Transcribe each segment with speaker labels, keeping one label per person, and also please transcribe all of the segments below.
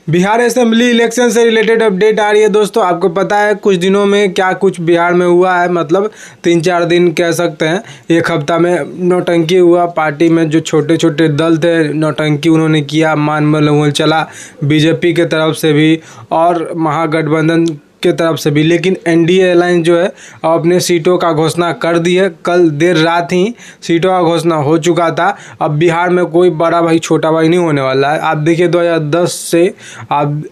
Speaker 1: Bihar assembly election से related update आ रही है दोस्तों। आपको पता है कुछ दिनों में क्या कुछ बिहार में हुआ है, मतलब 3-4 दिन कह सकते हैं, एक हफ्ता में नौटंकी हुआ। पार्टी में जो छोटे छोटे दल थे नौटंकी उन्होंने किया, मान मलमल चला बीजेपी के तरफ से भी और महागठबंधन के तरफ से भी। लेकिन एनडीए अलायंस जो है अपने सीटों का घोषणा कर दी है। कल देर रात ही सीटों का घोषणा हो चुका था। अब बिहार में कोई बड़ा भाई छोटा भाई नहीं होने वाला है। आप देखिए 2010 से आप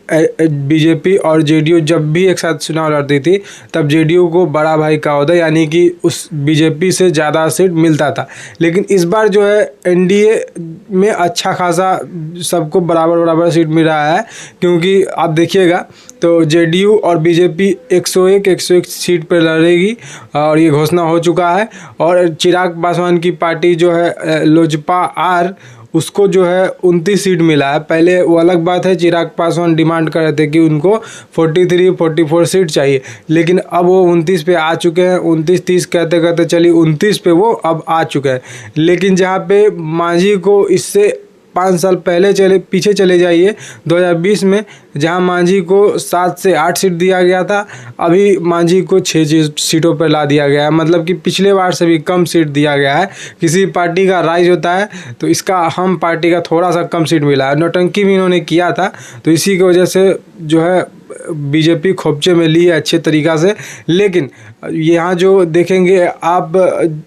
Speaker 1: बीजेपी और जेडीयू जब भी एक साथ चुनाव लड़ती थी तब जेडीयू को बड़ा भाई का होता, यानी कि उस बीजेपी से ज़्यादा सीट मिलता था। लेकिन इस बार जो है एनडीए में अच्छा खासा सबको बराबर बराबर सीट मिल रहा है, क्योंकि आप देखिएगा तो जेडीयू और बीजेपी 101 सीट पर लड़ेगी और ये घोषणा हो चुका है। और चिराग पासवान की पार्टी जो है लोजपा आर, उसको जो है 29 सीट मिला है। पहले वो अलग बात है, चिराग पासवान डिमांड कर रहे थे कि उनको 43-44 सीट चाहिए, लेकिन अब वो 29 पे आ चुके हैं। 29-30 कहते कहते चली 29 पे वो अब आ चुके हैं। लेकिन जहाँ पे मांझी को इससे 5 साल पहले पीछे चले जाइए 2020 में, जहां मांझी को 7 से 8 सीट दिया गया था, अभी मांझी को 6 सीटों पर ला दिया गया है। मतलब कि पिछले बार से भी कम सीट दिया गया है। किसी पार्टी का राइज होता है तो इसका हम पार्टी का थोड़ा सा कम सीट मिला है। नौटंकी भी इन्होंने किया था, तो इसी की वजह से जो है बीजेपी खोपचे में ली है अच्छे तरीक़ा से। लेकिन यहाँ जो देखेंगे आप,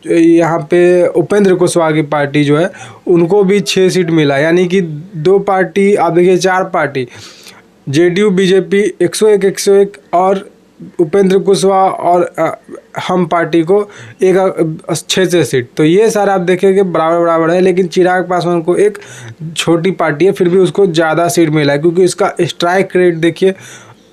Speaker 1: यहाँ पे उपेंद्र कुशवाहा की पार्टी जो है उनको भी 6 सीट मिला, यानी कि 2 पार्टी, आप देखिए 4 पार्टी, जेडीयू बीजेपी 101 और उपेंद्र कुशवाहा और हम पार्टी को 6 सीट। तो ये सारा आप देखेंगे बराबर बराबर है। लेकिन चिराग पासवान को एक छोटी पार्टी है, फिर भी उसको ज़्यादा सीट मिला है, क्योंकि उसका स्ट्राइक रेट देखिए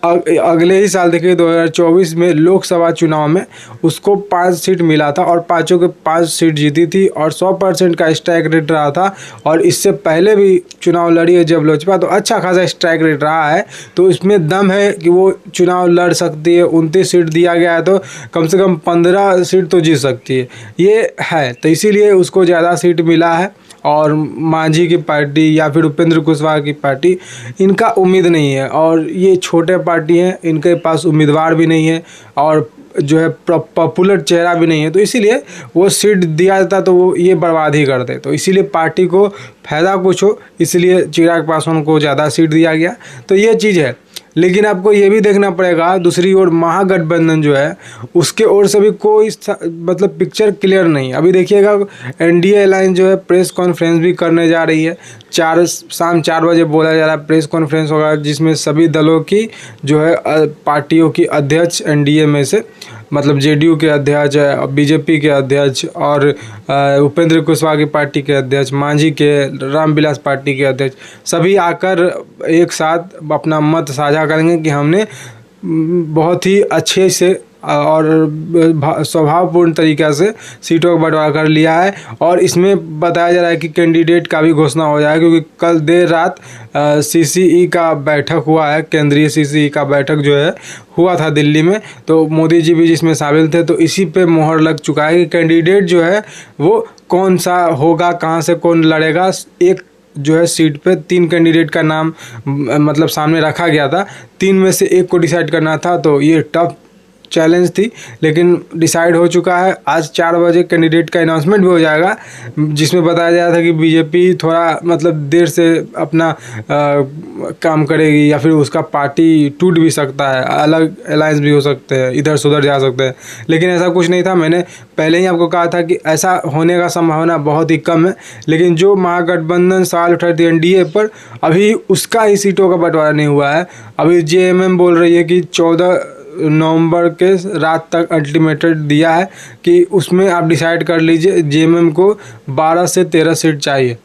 Speaker 1: अगले ही साल देखिए 2024 में लोकसभा चुनाव में उसको 5 सीट मिला था और 5 के 5 सीट जीती थी और 100% का स्ट्राइक रेट रहा था। और इससे पहले भी चुनाव लड़ी है जब लोजपा, तो अच्छा खासा स्ट्राइक रेट रहा है। तो इसमें दम है कि वो चुनाव लड़ सकती है। 29 सीट दिया गया है तो कम से कम 15 सीट तो जीत सकती है, ये है। तो इसीलिए उसको ज़्यादा सीट मिला है। और मांझी की पार्टी या फिर उपेंद्र कुशवाहा की पार्टी, इनका उम्मीद नहीं है और ये छोटे पार्टी हैं, इनके पास उम्मीदवार भी नहीं है और जो है पॉपुलर चेहरा भी नहीं है। तो इसीलिए वो सीट दिया जाता तो वो ये बर्बाद ही करते। तो इसीलिए पार्टी को फ़ायदा कुछ हो, इसलिए चिराग पासवान को ज़्यादा सीट दिया गया। तो ये चीज़ है। लेकिन आपको ये भी देखना पड़ेगा, दूसरी ओर महागठबंधन जो है उसके ओर से भी कोई मतलब पिक्चर क्लियर नहीं। अभी देखिएगा एनडीए अलायंस जो है प्रेस कॉन्फ्रेंस भी करने जा रही है। शाम 4 बजे बोला जा रहा है प्रेस कॉन्फ्रेंस होगा, जिसमें सभी दलों की जो है पार्टियों की अध्यक्ष एनडीए में से, मतलब जेडीयू के अध्यक्ष, बीजेपी के अध्यक्ष और उपेंद्र कुशवाहा की पार्टी के अध्यक्ष, मांझी के, रामविलास पार्टी के अध्यक्ष, सभी आकर एक साथ अपना मत साझा करेंगे कि हमने बहुत ही अच्छे से और स्वभावपूर्ण तरीक़ा से सीटों का बंटवारा कर लिया है। और इसमें बताया जा रहा है कि कैंडिडेट का भी घोषणा हो जाएगा, क्योंकि कल देर रात सीसीई का बैठक हुआ है। केंद्रीय सीसीई का बैठक जो है हुआ था दिल्ली में, तो मोदी जी भी जिसमें शामिल थे। तो इसी पे मोहर लग चुका है कि कैंडिडेट जो है वो कौन सा होगा, कहाँ से कौन लड़ेगा। एक जो है सीट पे 3 कैंडिडेट का नाम मतलब सामने रखा गया था, 3 में से एक को डिसाइड करना था। तो ये टफ चैलेंज थी, लेकिन डिसाइड हो चुका है। आज 4 बजे कैंडिडेट का अनाउंसमेंट भी हो जाएगा, जिसमें बताया जा रहा था कि बीजेपी थोड़ा मतलब देर से अपना काम करेगी या फिर उसका पार्टी टूट भी सकता है, अलग अलायंस भी हो सकते हैं, इधर से उधर जा सकते हैं। लेकिन ऐसा कुछ नहीं था। मैंने पहले ही आपको कहा था कि ऐसा होने का संभावना बहुत ही कम है। लेकिन जो महागठबंधन सवाल उठा रही थी एनडीए पर, अभी उसका ही सीटों का बंटवारा नहीं हुआ है। अभी जेएमएम बोल रही है कि 14 नवंबर के रात तक अल्टीमेटम दिया है कि उसमें आप डिसाइड कर लीजिए। जेएमएम को 12 से 13 सीट चाहिए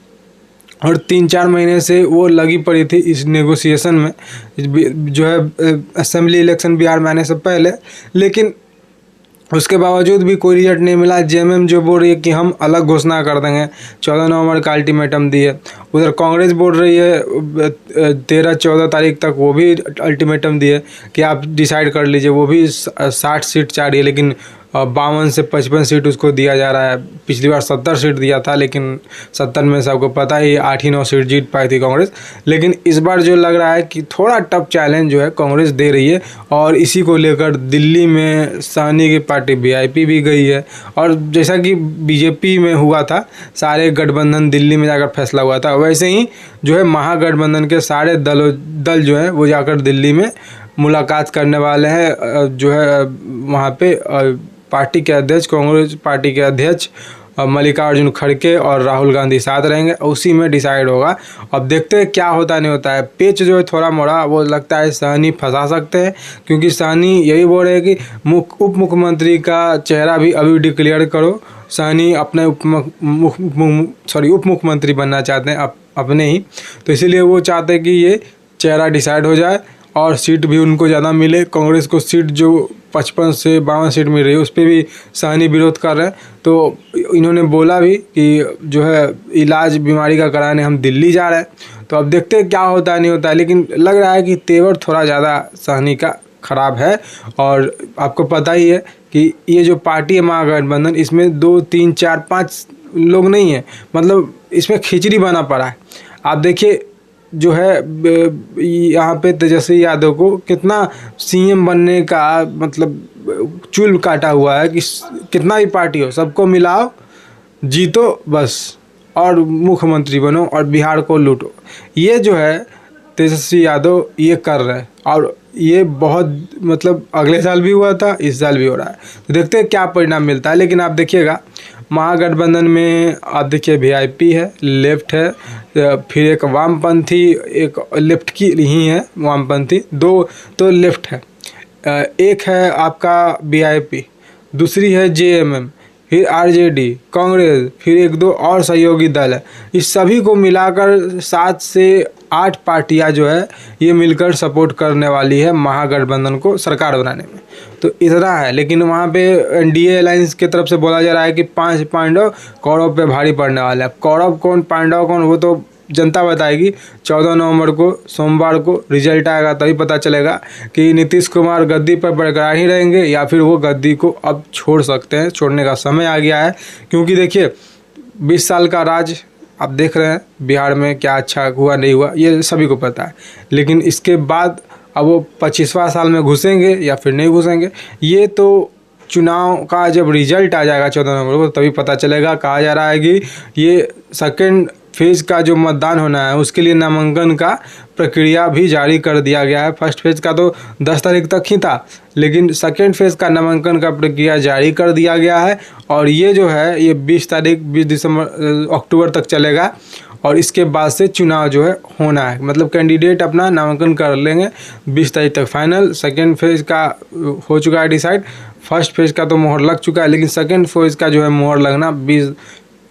Speaker 1: और 3-4 महीने से वो लगी पड़ी थी इस नेगोशिएशन में, जो है असेंबली इलेक्शन बिहार में आने से पहले। लेकिन उसके बावजूद भी कोई रिजल्ट नहीं मिला। जेएमएम जो बोल रही है कि हम अलग घोषणा कर देंगे, 14 नवंबर का अल्टीमेटम दिए। उधर कांग्रेस बोल रही है 13-14 तारीख तक, वो भी अल्टीमेटम दिए कि आप डिसाइड कर लीजिए। वो भी 60 सीट चाह रही है, लेकिन 52 से 55 सीट उसको दिया जा रहा है। पिछली बार 70 सीट दिया था, लेकिन 70 में से आपको पता ही 8 ही 9 सीट जीत पाई थी कांग्रेस। लेकिन इस बार जो लग रहा है कि थोड़ा टफ चैलेंज जो है कांग्रेस दे रही है, और इसी को लेकर दिल्ली में साहनी की पार्टी वीआईपी भी गई है। और जैसा कि बीजेपी में हुआ था, सारे गठबंधन दिल्ली में जाकर फैसला हुआ था, वैसे ही जो है महागठबंधन के सारे दल जो है वो जाकर दिल्ली में मुलाकात करने वाले हैं। जो है वहाँ पे पार्टी के अध्यक्ष, कांग्रेस पार्टी के अध्यक्ष मल्लिकार्जुन खड़गे और राहुल गांधी साथ रहेंगे, उसी में डिसाइड होगा। अब देखते हैं क्या होता नहीं होता है। पेच जो है थोड़ा मोड़ा वो लगता है साहनी फंसा सकते हैं, क्योंकि साहनी यही बोल रहे हैं कि उप मुख्यमंत्री का चेहरा भी अभी डिक्लेयर करो। साहनी अपने उप मुख्यमंत्री बनना चाहते हैं अपने ही, तो इसीलिए वो चाहते हैं कि ये चेहरा डिसाइड हो जाए और सीट भी उनको ज़्यादा मिले। कांग्रेस को सीट जो 55 से 52 सीट मिल रही है उस पर भी साहनी विरोध कर रहे हैं। तो इन्होंने बोला भी कि जो है इलाज बीमारी का कराने हम दिल्ली जा रहे हैं। तो अब देखते हैं क्या होता है नहीं होता है, लेकिन लग रहा है कि तेवर थोड़ा ज़्यादा साहनी का ख़राब है। और आपको पता ही है कि ये जो पार्टी है महागठबंधन, इसमें 2 3 4 5 लोग नहीं है, मतलब इसमें खिचड़ी बना पड़ा है। आप देखिए जो है यहाँ पे तेजस्वी यादव को कितना सीएम बनने का मतलब चूल काटा हुआ है कि कितना भी पार्टी हो सबको मिलाओ, जीतो बस, और मुख्यमंत्री बनो और बिहार को लूटो। ये जो है तेजस्वी यादव ये कर रहे हैं, और ये बहुत मतलब अगले साल भी हुआ था, इस साल भी हो रहा है। तो देखते हैं क्या परिणाम मिलता है। लेकिन आप देखिएगा महागठबंधन में आप देखिए वीआईपी है, लेफ्ट है, फिर एक वामपंथी, एक लेफ्ट की ही है वामपंथी, 2 तो लेफ्ट है, एक है आपका वीआईपी, दूसरी है जेएमएम, फिर आरजेडी, कांग्रेस, फिर 1-2 और सहयोगी दल है। इस सभी को मिलाकर 7 से 8 पार्टियां जो है ये मिलकर सपोर्ट करने वाली है महागठबंधन को सरकार बनाने में। तो इतना है। लेकिन वहाँ पे एनडीए अलायंस की तरफ से बोला जा रहा है कि 5 पांडव कौरव पे भारी पड़ने वाला है। कौरव कौन पांडव कौन वो तो जनता बताएगी। 14 नवंबर को सोमवार को रिजल्ट आएगा, तभी पता चलेगा कि नीतीश कुमार गद्दी पर बरकरार ही रहेंगे या फिर वो गद्दी को अब छोड़ सकते हैं। छोड़ने का समय आ गया है, क्योंकि देखिए 20 साल का राज आप देख रहे हैं बिहार में, क्या अच्छा हुआ नहीं हुआ ये सभी को पता है। लेकिन इसके बाद अब वो 25वां साल में घुसेंगे या फिर नहीं घुसेंगे, ये तो चुनाव का जब रिजल्ट आ जाएगा 14 नवंबर को तभी पता चलेगा। कहा जा रहा है कि ये सेकेंड फेज़ का जो मतदान होना है उसके लिए नामांकन का प्रक्रिया भी जारी कर दिया गया है। फर्स्ट फेज़ का तो 10 तारीख तक ही था, लेकिन सेकेंड फेज़ का नामांकन का प्रक्रिया जारी कर दिया गया है। और ये जो है ये 20 अक्टूबर तक चलेगा, और इसके बाद से चुनाव जो है होना है, मतलब कैंडिडेट अपना नामांकन कर लेंगे 20 तारीख तक। फाइनल सेकेंड फेज़ का हो चुका है डिसाइड, फर्स्ट फेज़ का तो मोहर लग चुका है, लेकिन सेकेंड फेज़ का जो है मोहर लगना 20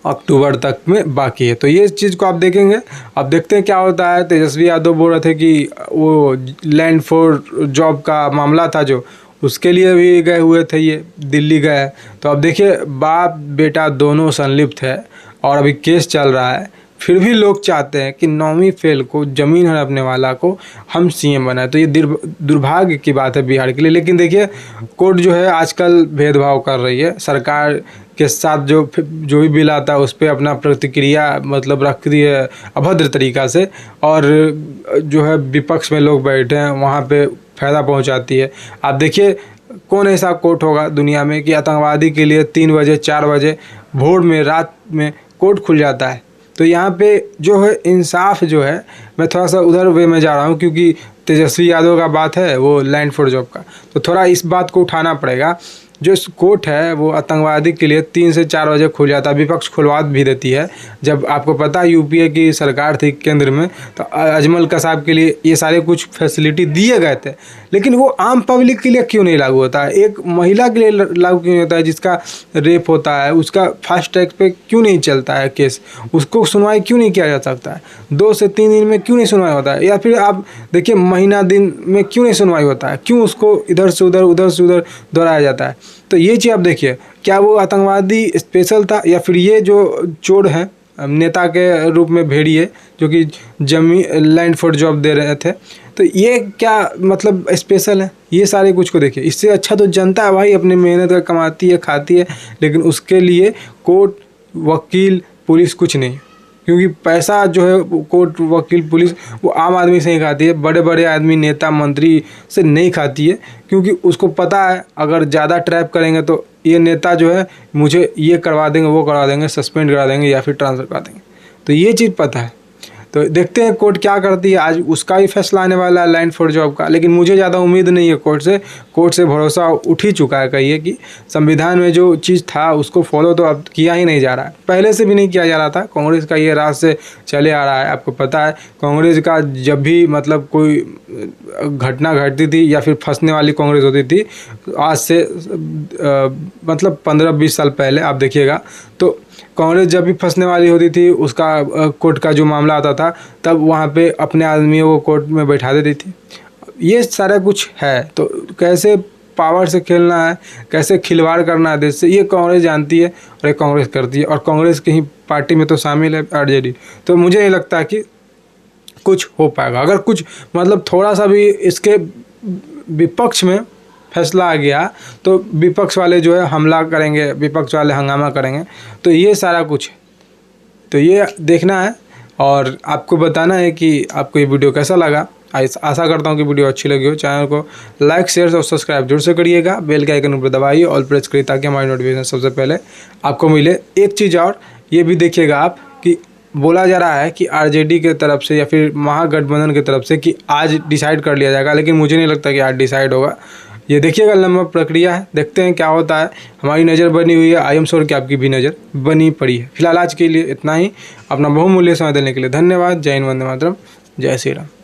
Speaker 1: अक्टूबर तक में बाकी है। तो ये चीज़ को आप देखेंगे। अब देखते हैं क्या होता है। तेजस्वी यादव बोल रहे थे कि वो लैंड फॉर जॉब का मामला था जो, उसके लिए भी गए हुए थे, ये दिल्ली गए। तो अब देखिए बाप बेटा दोनों संलिप्त है और अभी केस चल रहा है, फिर भी लोग चाहते हैं कि 9वीं फेल को, ज़मीन हड़पने वाला को हम सीएम बनाए। तो ये दुर्भाग्य की बात है बिहार के लिए। लेकिन देखिए कोर्ट जो है आजकल भेदभाव कर रही है, सरकार के साथ जो भी बिल आता है उस पर अपना प्रतिक्रिया मतलब रखती है अभद्र तरीक़ा से, और जो है विपक्ष में लोग बैठे हैं वहाँ पे फ़ायदा पहुँचाती है। आप देखिए कौन ऐसा कोर्ट होगा दुनिया में कि आतंकवादी के लिए 3 बजे 4 बजे भोर में रात में कोर्ट खुल जाता है। तो यहाँ पे जो है इंसाफ जो है, मैं थोड़ा सा उधर वे में जा रहा हूँ क्योंकि तेजस्वी यादव का बात है वो लैंड फॉर जॉब का, तो थोड़ा इस बात को उठाना पड़ेगा। जो कोर्ट है वो आतंकवादी के लिए 3 से 4 बजे खुल जाता है, विपक्ष खुलवा भी देती है। जब आपको पता है यूपीए की सरकार थी केंद्र में, तो अजमल कसाब के लिए ये सारे कुछ फैसिलिटी दिए गए थे, लेकिन वो आम पब्लिक के लिए क्यों नहीं लागू होता है? एक महिला के लिए लागू क्यों नहीं होता है? जिसका रेप होता है उसका फास्ट ट्रैक पे क्यों नहीं चलता है केस? उसको सुनवाई क्यों नहीं किया जा सकता है? 2 से 3 दिन में क्यों नहीं सुनवाई होता है? या फिर आप देखिए महीना दिन में क्यों नहीं सुनवाई होता है? क्यों उसको इधर से उधर दोहराया जाता है? तो ये चीज़ आप देखिए, क्या वो आतंकवादी स्पेशल था या फिर ये जो चोर हैं नेता के रूप में भेड़िए जो कि जमीन लैंड फॉर जॉब दे रहे थे? तो ये क्या मतलब स्पेशल है? ये सारे कुछ को देखिए, इससे अच्छा तो जनता है भाई, अपनी मेहनत का कमाती है, खाती है, लेकिन उसके लिए कोर्ट, वकील, पुलिस कुछ नहीं। क्योंकि पैसा जो है कोर्ट, वकील, पुलिस वो आम आदमी से ही खाती है, बड़े बड़े आदमी, नेता, मंत्री से नहीं खाती है। क्योंकि उसको पता है अगर ज़्यादा ट्रैप करेंगे तो ये नेता जो है मुझे ये करवा देंगे, वो करवा देंगे, सस्पेंड करा देंगे या फिर ट्रांसफ़र करा देंगे। तो ये चीज़ पता है। तो देखते हैं कोर्ट क्या करती है। आज उसका भी फैसला आने वाला है लैंड फॉर जॉब का, लेकिन मुझे ज़्यादा उम्मीद नहीं है कोर्ट से। कोर्ट से भरोसा उठ ही चुका है, कहिए कि संविधान में जो चीज़ था उसको फॉलो तो अब किया ही नहीं जा रहा है, पहले से भी नहीं किया जा रहा था। कांग्रेस का ये राज से चले आ रहा है। आपको पता है कांग्रेस का जब भी मतलब कोई घटना घटती थी या फिर फंसने वाली कांग्रेस होती थी, आज से मतलब 15-20 साल पहले आप देखिएगा, तो कांग्रेस जब भी फंसने वाली होती थी, उसका कोर्ट का जो मामला आता था, तब वहाँ पे अपने आदमियों को कोर्ट में बैठा देती थी। ये सारा कुछ है। तो कैसे पावर से खेलना है, कैसे खिलवाड़ करना है देश से, ये कांग्रेस जानती है और ये कांग्रेस करती है। और कांग्रेस की ही पार्टी में तो शामिल है आरजेडी। तो मुझे नहीं लगता कि कुछ हो पाएगा। अगर कुछ मतलब थोड़ा सा भी इसके विपक्ष में फैसला आ गया तो विपक्ष वाले जो है हमला करेंगे, विपक्ष वाले हंगामा करेंगे। तो ये सारा कुछ है। तो ये देखना है और आपको बताना है कि आपको ये वीडियो कैसा लगा। आशा करता हूँ कि वीडियो अच्छी लगी हो। चैनल को लाइक, शेयर और सब्सक्राइब जरूर से करिएगा। बेल के आइकन पर दबाइए, ऑल प्रेस करिए, ताकि हमारी नोटिफिकेशन सबसे पहले आपको मिले। एक चीज़ और ये भी देखिएगा आप कि बोला जा रहा है कि आरजेडी के तरफ से या फिर महागठबंधन की तरफ से कि आज डिसाइड कर लिया जाएगा, लेकिन मुझे नहीं लगता कि आज डिसाइड होगा। ये देखिएगा, लंबा प्रक्रिया है, देखते हैं क्या होता है। हमारी नज़र बनी हुई है, आई एम श्योर कि आपकी भी नज़र बनी पड़ी है। फिलहाल आज के लिए इतना ही। अपना बहुमूल्य समय देने के लिए धन्यवाद। जय हिंद, वंदे मातरम, जय श्री राम।